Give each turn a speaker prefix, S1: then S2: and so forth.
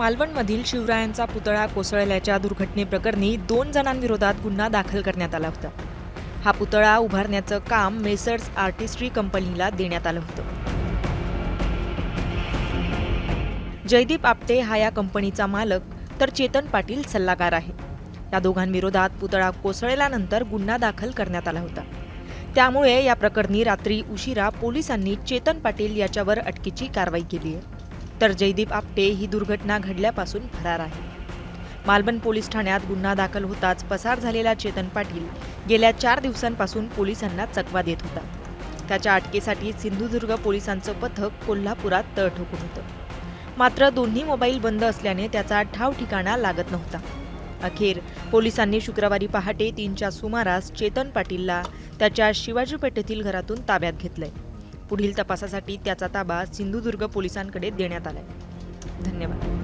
S1: मालवणमधील शिवरायांचा पुतळा कोसळल्याच्या दुर्घटनेप्रकरणी 2 जणांविरोधात गुन्हा दाखल करण्यात आला होता. हा पुतळा उभारण्याचं काम मेसर्स आर्टिस्ट्री कंपनीला देण्यात आलं होतं. जयदीप आपटे हा या कंपनीचा मालक तर चेतन पाटील सल्लागार आहे. या दोघांविरोधात पुतळा कोसळल्यानंतर गुन्हा दाखल करण्यात आला होता. त्यामुळे या प्रकरणी रात्री उशिरा पोलिसांनी चेतन पाटील याच्यावर अटकेची कारवाई केली आहे. तर जयदीप आपटे ही दुर्घटना घडल्यापासून फरार आहे. मालवण पोलीस ठाण्यात गुन्हा दाखल होताच पसार झालेला चेतन पाटील गेल्या 4 दिवसांपासून पोलिसांना चकवा देत होता. त्याच्या अटकेसाठी सिंधुदुर्ग पोलिसांचं पथक कोल्हापुरात तळ ठोकून होतं. मात्र दोन्ही मोबाईल बंद असल्याने त्याचा ठाव ठिकाणा लागत नव्हता. अखेर पोलिसांनी शुक्रवारी पहाटे 3च्या सुमारास चेतन पाटीलला त्याच्या शिवाजी पेठेतील घरातून ताब्यात घेतलंय. पुढील तपासासाठी त्याचा ताबा सिंधुदुर्ग पोलिसांकडे देण्यात आलाय. धन्यवाद.